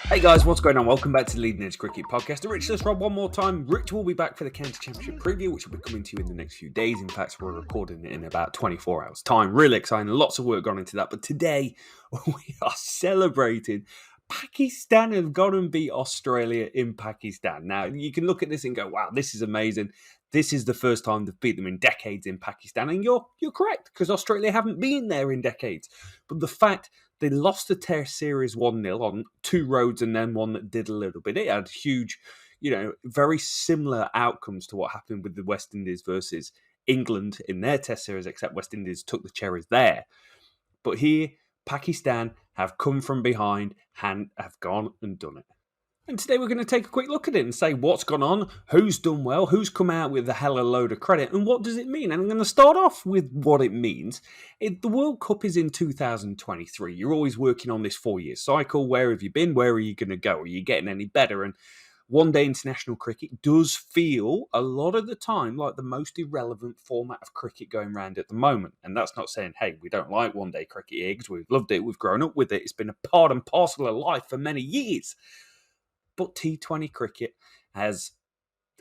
Hey guys, what's going on? Welcome back to the Leading Edge Cricket Podcast. Rich, let's run one more time. Rich will be back for the County Championship preview, which will be coming to you in the next few days. In fact, we're recording it in about 24 hours' time. Really exciting. Lots of work gone into that. But today, we are celebrating Pakistan have gone and beat Australia in Pakistan. Now, you can look at this and go, wow, this is amazing. This is the first time they've beat them in decades in Pakistan. And you're correct, because Australia haven't been there in decades. But the fact they lost the Test series 1-0 on two roads and then one that did a little bit. It had huge, very similar outcomes to what happened with the West Indies versus England in their Test series, except West Indies took the cherries there. But here, Pakistan have come from behind and have gone and done it. And today we're going to take a quick look at it and say what's gone on, who's done well, who's come out with a hell of a load of credit, and what does it mean? And I'm going to start off with what it means. The World Cup is in 2023. You're always working on this 4-year cycle. Where have you been? Where are you going to go? Are you getting any better? And one-day international cricket does feel a lot of the time like the most irrelevant format of cricket going around at the moment. And that's not saying, hey, we don't like one-day cricket, Higgs. We've loved it. We've grown up with it. It's been a part and parcel of life for many years. But T20 cricket has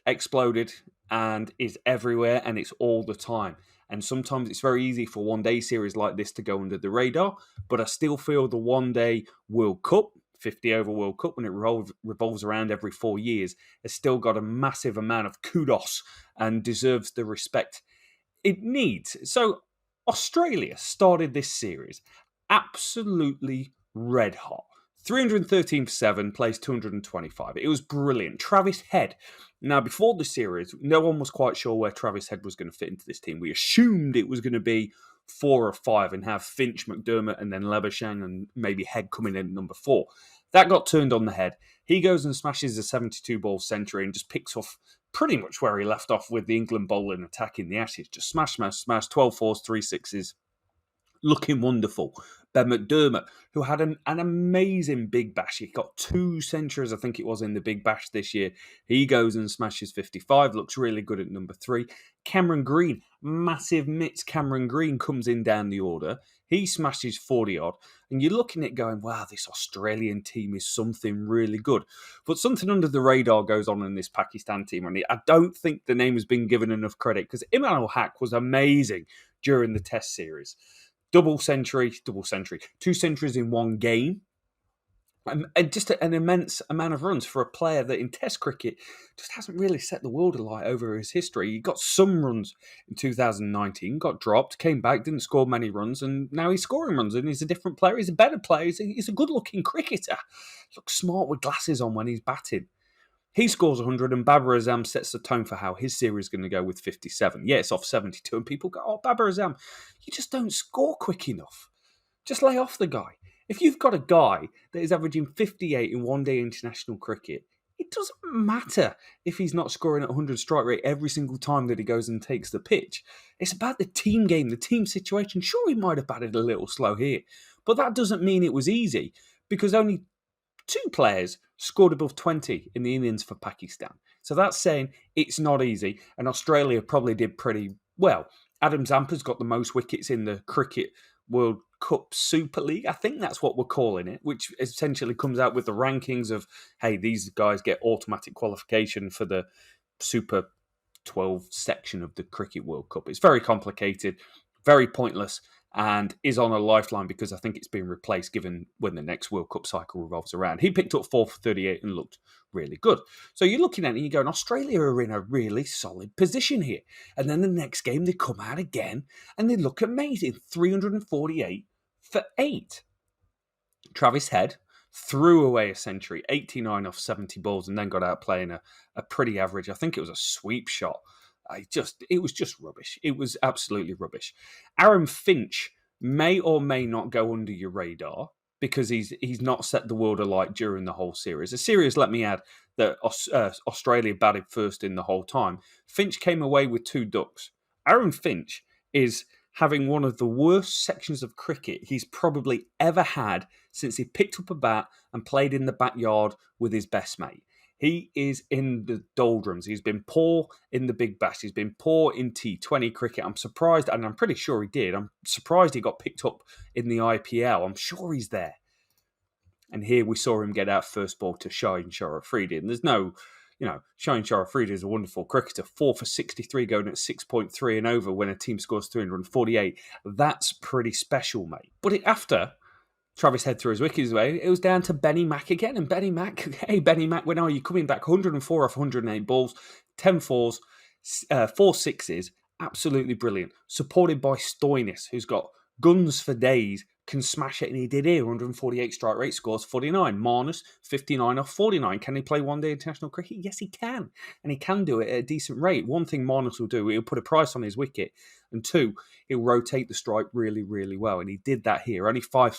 exploded and is everywhere, and it's all the time. And sometimes it's very easy for one-day series like this to go under the radar, but I still feel the one-day World Cup, 50-over World Cup, when it revolves around every 4 years, has still got a massive amount of kudos and deserves the respect it needs. So Australia started this series absolutely red hot. 313 for 7, placed 225. It was brilliant. Travis Head. Now, before the series, no one was quite sure where Travis Head was going to fit into this team. We assumed it was going to be 4 or 5 and have Finch, McDermott, and then Labuschagne and maybe Head coming in at number 4. That got turned on the head. He goes and smashes a 72-ball century and just picks off pretty much where he left off with the England bowling attack in the Ashes. Just smash, 12 fours, 3 sixes. Looking wonderful. Ben McDermott, who had an amazing Big Bash. He got 2 centuries, I think it was, in the Big Bash this year. He goes and smashes 55, looks really good at number 3. Cameron Green, massive mitts. Cameron Green comes in down the order. He smashes 40-odd. And you're looking at it going, wow, this Australian team is something really good. But something under the radar goes on in this Pakistan team. And I don't think the name has been given enough credit, because Imam-ul-Haq was amazing during the Test series. Double century, 2 centuries in one game. And just an immense amount of runs for a player that in Test cricket just hasn't really set the world alight over his history. He got some runs in 2019, got dropped, came back, didn't score many runs, and now he's scoring runs, and he's a different player. He's a better player. He's a good-looking cricketer. He looks smart with glasses on when he's batting. He scores 100, and Babar Azam sets the tone for how his series is going to go with 57. Yeah, it's off 72, and people go, oh, Babar Azam, you just don't score quick enough. Just lay off the guy. If you've got a guy that is averaging 58 in one-day international cricket, it doesn't matter if he's not scoring at 100 strike rate every single time that he goes and takes the pitch. It's about the team game, the team situation. Sure, he might have batted a little slow here, but that doesn't mean it was easy, because only 2 players scored above 20 in the innings for Pakistan. So that's saying it's not easy, and Australia probably did pretty well. Adam Zampa's got the most wickets in the Cricket World Cup Super League. I think that's what we're calling it, which essentially comes out with the rankings of, hey, these guys get automatic qualification for the Super 12 section of the Cricket World Cup. It's very complicated, very pointless, and is on a lifeline because I think it's been replaced given when the next World Cup cycle revolves around. He picked up 4 for 38 and looked really good. So you're looking at it and you're going, Australia are in a really solid position here. And then the next game, they come out again and they look amazing. 348 for 8. Travis Head threw away a century, 89 off 70 balls, and then got out playing a pretty average, I think it was a sweep shot. It was just rubbish. It was absolutely rubbish. Aaron Finch may or may not go under your radar because he's not set the world alight during the whole series. A series, let me add, that Australia batted first in the whole time. Finch came away with 2 ducks. Aaron Finch is having one of the worst sections of cricket he's probably ever had since he picked up a bat and played in the backyard with his best mate. He is in the doldrums. He's been poor in the Big Bash. He's been poor in T20 cricket. I'm surprised, and I'm pretty sure he did. I'm surprised he got picked up in the IPL. I'm sure he's there. And here we saw him get out first ball to Shaheen Shah Afridi. And there's no, Shaheen Shah Afridi is a wonderful cricketer. 4 for 63 going at 6.3 and over when a team scores 348. That's pretty special, mate. But after Travis Head threw his wickets away, it was down to Benny Mack again. And Benny Mack, when are you coming back? 104 off 108 balls, 10 fours, 4 sixes. Absolutely brilliant. Supported by Stoinis, who's got guns for days, can smash it, and he did here. 148 strike rate, scores 49. Marnus, 59 off 49. Can he play one-day international cricket? Yes, he can. And he can do it at a decent rate. One thing Marnus will do, he'll put a price on his wicket. And two, he'll rotate the strike really, really well. And he did that here. Only 5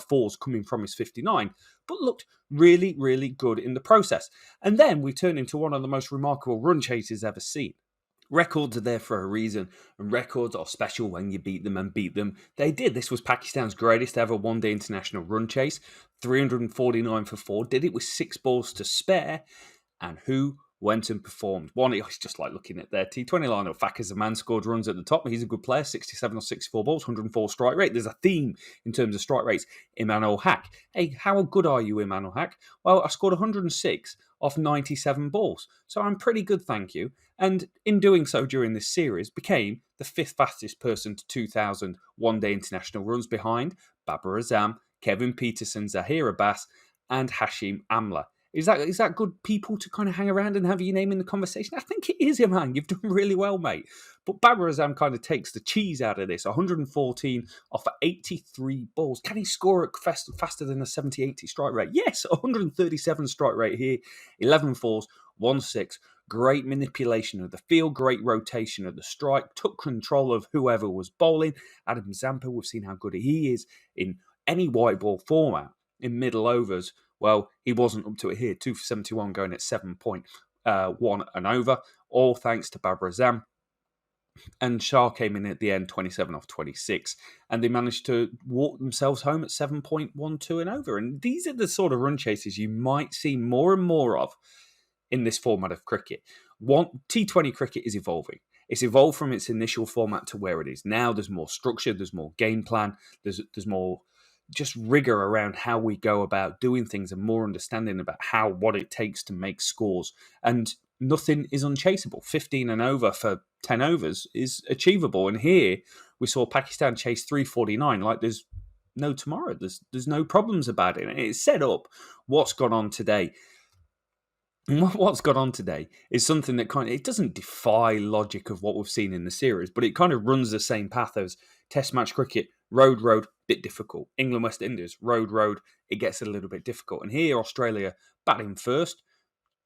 fours coming from his 59, but looked really, really good in the process. And then we turn into one of the most remarkable run chases ever seen. Records are there for a reason, and records are special when you beat them, and beat them they did. This was Pakistan's greatest ever one-day international run chase, 349 for 4, did it with 6 balls to spare, and who went and performed? One, it's just like looking at their T20 lineup. Babar Azam scored runs at the top. He's a good player, 67 or 64 balls, 104 strike rate. There's a theme in terms of strike rates. Imam-ul-Haq. Hey, how good are you, Imam-ul-Haq? Well, I scored 106 off 97 balls. So I'm pretty good, thank you. And in doing so during this series, became the 5th fastest person to 2,000 one-day international runs behind Babar Azam, Kevin Peterson, Zaheer Abbas, and Hashim Amla. Is that good people to kind of hang around and have your name in the conversation? I think it is, man. You've done really well, mate. But Babar Azam kind of takes the cheese out of this. 114 off 83 balls. Can he score it faster than a 70-80 strike rate? Yes, 137 strike rate here. 11 fours, 1 6. Great manipulation of the field, great rotation of the strike. Took control of whoever was bowling. Adam Zampa, we've seen how good he is in any white ball format in middle overs. Well, he wasn't up to it here. 2 for 71 going at 7.1 and over. All thanks to Babar Azam. And Shah came in at the end, 27 off 26. And they managed to walk themselves home at 7.12 and over. And these are the sort of run chases you might see more and more of in this format of cricket. T20 cricket is evolving. It's evolved from its initial format to where it is now. There's more structure. There's more game plan. There's more just rigor around how we go about doing things and more understanding about what it takes to make scores. And nothing is unchaseable. 15 and over for 10 overs is achievable. And here we saw Pakistan chase 349 like there's no tomorrow. There's no problems about it. And it's set up what's gone on today. And what's gone on today is something that it doesn't defy logic of what we've seen in the series, but it kind of runs the same path as Test match cricket. Road, bit difficult. England, West Indies, road, it gets a little bit difficult. And here, Australia batting first,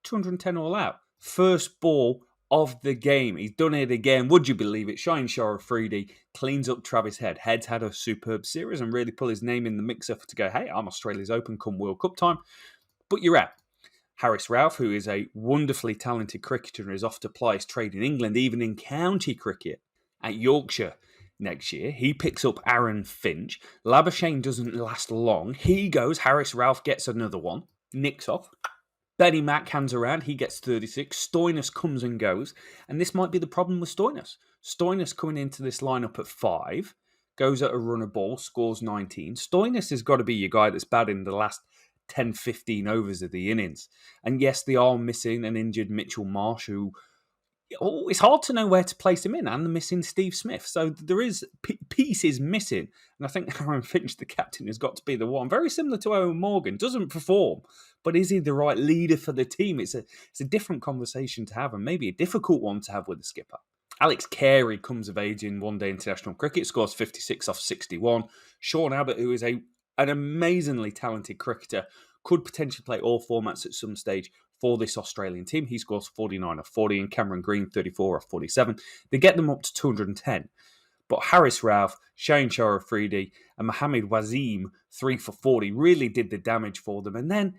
210 all out. First ball of the game. He's done it again. Would you believe it? Shaheen Shah Afridi cleans up Travis Head. Head's had a superb series and really put his name in the mixer to go, hey, I'm Australia's Open come World Cup time. But you're out. Haris Rauf, who is a wonderfully talented cricketer and is off to ply his trade in England, even in county cricket at Yorkshire next year. He picks up Aaron Finch. Labuschagne doesn't last long. He goes. Haris Rauf gets another one. Nicks off. Benny Mack hands around. He gets 36. Stoinis comes and goes. And this might be the problem with Stoinis. Stoinis coming into this lineup at 5. Goes at a run of ball. Scores 19. Stoinis has got to be your guy that's batting the last 10, 15 overs of the innings. And yes, they are missing an injured Mitchell Marsh who... it's hard to know where to place him in, and the missing Steve Smith. So there is pieces missing, and I think Aaron Finch, the captain, has got to be the one. Very similar to Owen Morgan, doesn't perform, but is he the right leader for the team? It's a different conversation to have, and maybe a difficult one to have with the skipper. Alex Carey comes of age in one-day international cricket, scores 56 off 61. Sean Abbott, who is an amazingly talented cricketer, could potentially play all formats at some stage for this Australian team. He scores 49 off 40 and Cameron Green 34 off 47. They get them up to 210. But Haris Rauf, Shaheen Shah Afridi and Mohammad Wasim, 3 for 40, really did the damage for them. And then,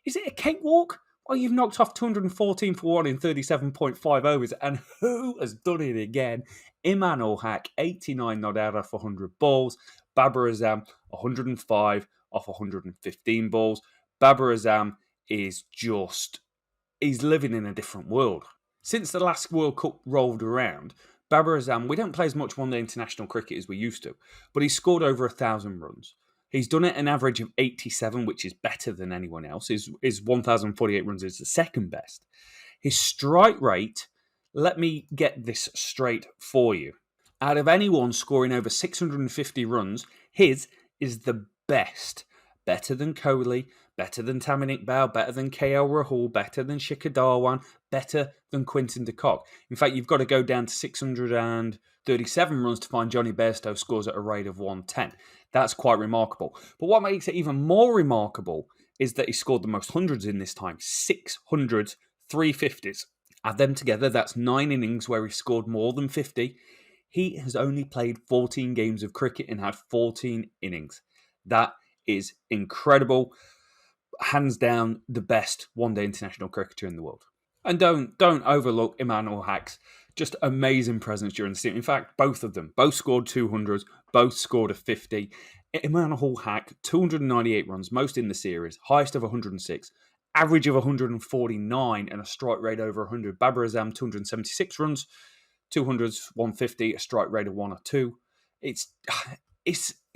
is it a cakewalk? Well, you've knocked off 214 for 1 in 37.5 overs. And who has done it again? Imam-ul-Haq, 89 not out off 100 balls. Babar Azam, 105 off 115 balls. Babar Azam is he's living in a different world. Since the last World Cup rolled around, Babar Azam, we don't play as much one-day international cricket as we used to, but he's scored over 1,000 runs. He's done it an average of 87, which is better than anyone else. His 1,048 runs is the second best. His strike rate, let me get this straight for you. Out of anyone scoring over 650 runs, his is the best. Better than Kohli, better than Tamim Iqbal, better than KL Rahul, better than Shikhar Dhawan, better than Quinton de Kock. In fact, you've got to go down to 637 runs to find Johnny Bairstow scores at a rate of 110. That's quite remarkable. But what makes it even more remarkable is that he scored the most hundreds in this time. 600 350s. Add them together, that's 9 innings where he scored more than 50. He has only played 14 games of cricket and had 14 innings. That is incredible. Hands down, the best one-day international cricketer in the world. And don't overlook Imam-ul-Haq's just amazing presence during the season. In fact, both of them, both scored 200s, both scored a 50. Imam-ul-Haq, 298 runs, most in the series, highest of 106, average of 149 and a strike rate over 100. Babar Azam, 276 runs, 200s, 150, a strike rate of 102. It's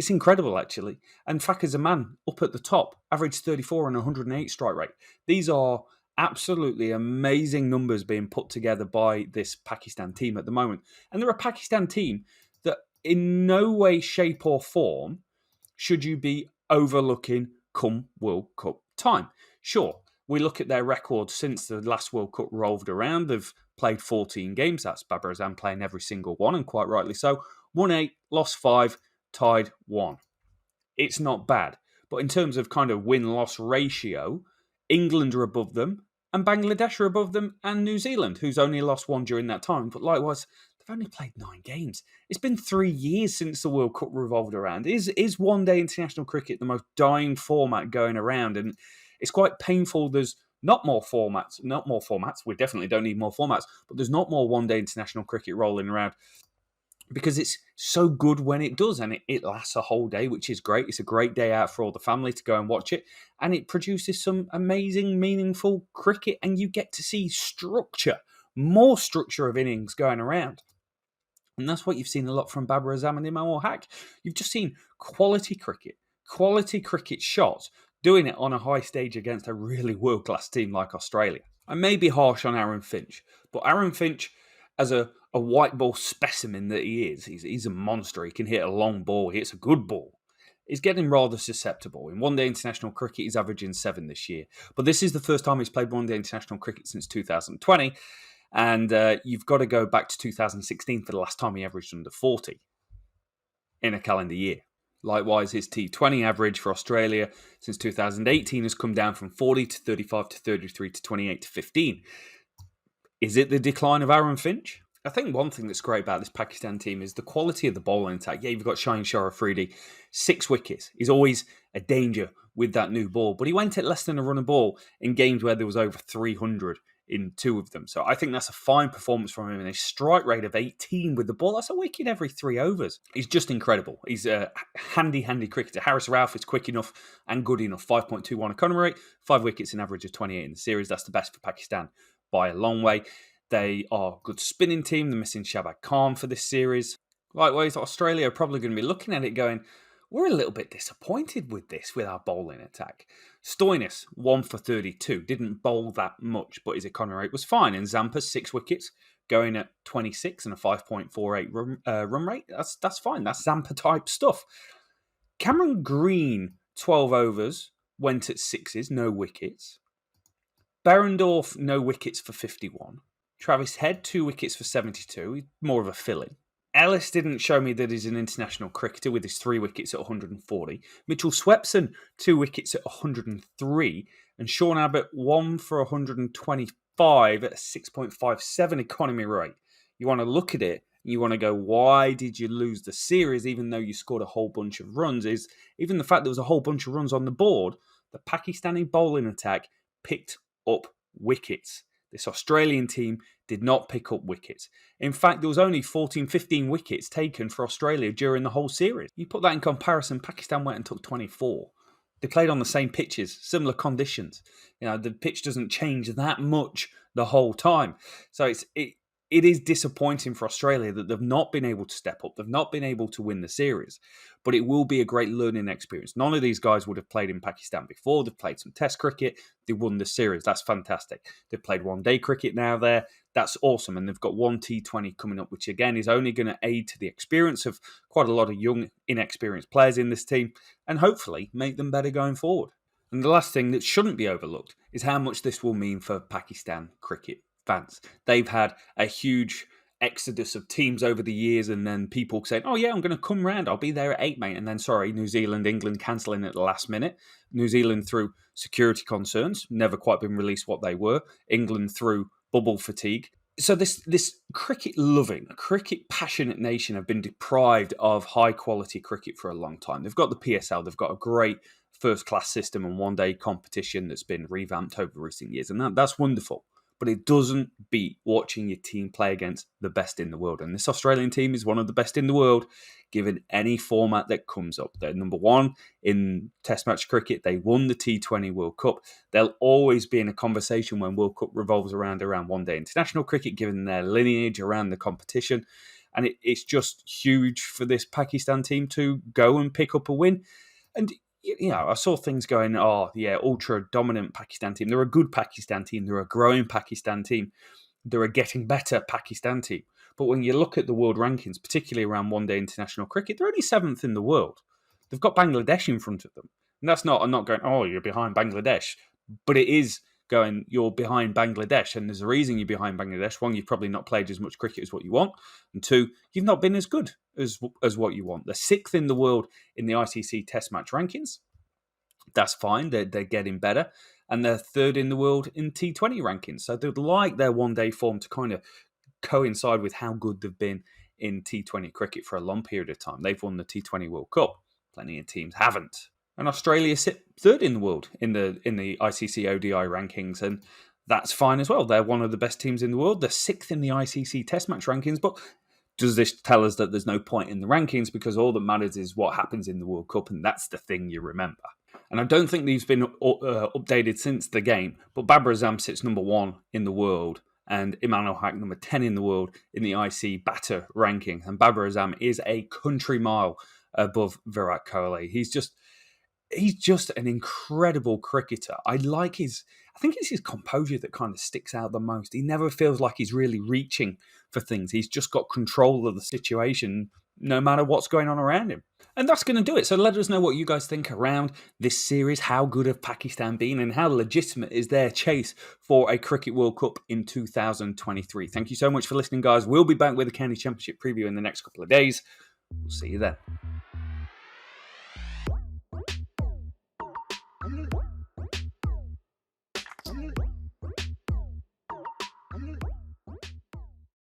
incredible, actually. And Fakhar Zaman up at the top, average 34 and 108 strike rate. These are absolutely amazing numbers being put together by this Pakistan team at the moment. And they're a Pakistan team that in no way, shape or form should you be overlooking come World Cup time. Sure, we look at their record since the last World Cup rolled around. They've played 14 games. That's Babar Azam playing every single one, and quite rightly so. Won 8, lost 5, tied 1. It's not bad. But in terms of kind of win-loss ratio, England are above them, and Bangladesh are above them, and New Zealand, who's only lost 1 during that time. But likewise, they've only played 9 games. It's been 3 years since the World Cup revolved around. Is one-day international cricket the most dying format going around? And it's quite painful. There's not more formats. We definitely don't need more formats, but there's not more one-day international cricket rolling around because it's so good when it does, and it lasts a whole day, which is great. It's a great day out for all the family to go and watch it, and it produces some amazing, meaningful cricket, and you get to see structure, more structure of innings going around. And that's what you've seen a lot from Babar Azam and Imam-ul-Haq. You've just seen quality cricket shots, doing it on a high stage against a really world-class team like Australia. I may be harsh on Aaron Finch, but Aaron Finch, as a white ball specimen that he is, he's a monster. He can hit a long ball. He hits a good ball. He's getting rather susceptible. In one-day international cricket, he's averaging 7 this year. But this is the first time he's played one-day international cricket since 2020. And you've got to go back to 2016 for the last time he averaged under 40 in a calendar year. Likewise, his T20 average for Australia since 2018 has come down from 40 to 35 to 33 to 28 to 15. Is it the decline of Aaron Finch? I think one thing that's great about this Pakistan team is the quality of the bowling attack. Yeah, you've got Shaheen Shah Afridi, 6 wickets. He's always a danger with that new ball, but he went at less than a run a ball in games where there was over 300 in 2 of them. So I think that's a fine performance from him, and a strike rate of 18 with the ball. That's a wicket every 3 overs. He's just incredible. He's a handy cricketer. Harris Ralph is quick enough and good enough. 5.21 economy rate, 5 wickets, an average of 28 in the series. That's the best for Pakistan by a long way. They are a good spinning team. They're missing Shabad Khan for this series. Likewise, Australia are probably going to be looking at it going, we're a little bit disappointed with this, with our bowling attack. Stoinis, 1 for 32, didn't bowl that much, but his economy rate was fine. And Zampa, 6 wickets, going at 26 and a 5.48 run rate. That's fine. That's Zampa-type stuff. Cameron Green, 12 overs, went at 6s, no wickets. Berendorf, no wickets for 51. Travis Head, 2 wickets for 72. He's more of a filling. Ellis didn't show me that he's an international cricketer with his 3 wickets at 140. Mitchell Swepson, 2 wickets at 103. And Sean Abbott, 1 for 125 at a 6.57 economy rate. You want to look at it, you want to go, why did you lose the series even though you scored a whole bunch of runs? Is even the fact there was a whole bunch of runs on the board, the Pakistani bowling attack picked up wickets. This Australian team did not pick up wickets. In fact, there was only 14, 15 wickets taken for Australia during the whole series. You put that in comparison, Pakistan went and took 24. They played on the same pitches, similar conditions. You know, the pitch doesn't change that much the whole time. So it is disappointing for Australia that they've not been able to step up. They've not been able to win the series. But it will be a great learning experience. None of these guys would have played in Pakistan before. They've played some test cricket. They won the series. That's fantastic. They've played one-day cricket now there. That's awesome. And they've got one T20 coming up, which again is only going to aid to the experience of quite a lot of young, inexperienced players in this team and hopefully make them better going forward. And the last thing that shouldn't be overlooked is how much this will mean for Pakistan cricket fans. They've had a huge exodus of teams over the years, and then people saying, oh yeah, I'm going to come round, I'll be there at 8, mate. And then, sorry, New Zealand, England cancelling at the last minute. New Zealand through security concerns, never quite been released what they were. England through bubble fatigue. So this cricket-loving, cricket-passionate nation have been deprived of high-quality cricket for a long time. They've got the PSL, they've got a great first-class system and one-day competition that's been revamped over recent years, and that's wonderful. But it doesn't beat watching your team play against the best in the world. And this Australian team is one of the best in the world, given any format that comes up. They're number one in Test match cricket. They won the T20 World Cup. They'll always be in a conversation when World Cup revolves around one-day international cricket, given their lineage around the competition. And it's just huge for this Pakistan team to go and pick up a win. And I saw things going, ultra dominant Pakistan team. They're a good Pakistan team. They're a growing Pakistan team. They're a getting better Pakistan team. But when you look at the world rankings, particularly around one-day international cricket, they're only 7th in the world. They've got Bangladesh in front of them. And I'm not going, you're behind Bangladesh. But it is going, you're behind Bangladesh. And there's a reason you're behind Bangladesh. One, you've probably not played as much cricket as what you want. And two, you've not been as good as what you want. They're 6th in the world in the ICC Test match rankings. That's fine. They're getting better. And they're 3rd in the world in T20 rankings. So they'd like their one-day form to kind of coincide with how good they've been in T20 cricket for a long period of time. They've won the T20 World Cup. Plenty of teams haven't. And Australia sit 3rd in the world in the ICC ODI rankings. And that's fine as well. They're one of the best teams in the world. They're 6th in the ICC Test match rankings. But does this tell us that there's no point in the rankings because all that matters is what happens in the World Cup, and that's the thing you remember. And I don't think these have been updated since the game, but Babar Azam sits number 1 in the world and Imam-ul-Haq number 10 in the world in the IC batter ranking. And Babar Azam is a country mile above Virat Kohli. He's just an incredible cricketer. I think it's his composure that kind of sticks out the most. He never feels like he's really reaching for things. He's just got control of the situation no matter what's going on around him. And that's going to do it. So let us know what you guys think around this series. How good have Pakistan been and how legitimate is their chase for a Cricket World Cup in 2023? Thank you so much for listening, guys. We'll be back with a County Championship preview in the next couple of days. We'll see you then.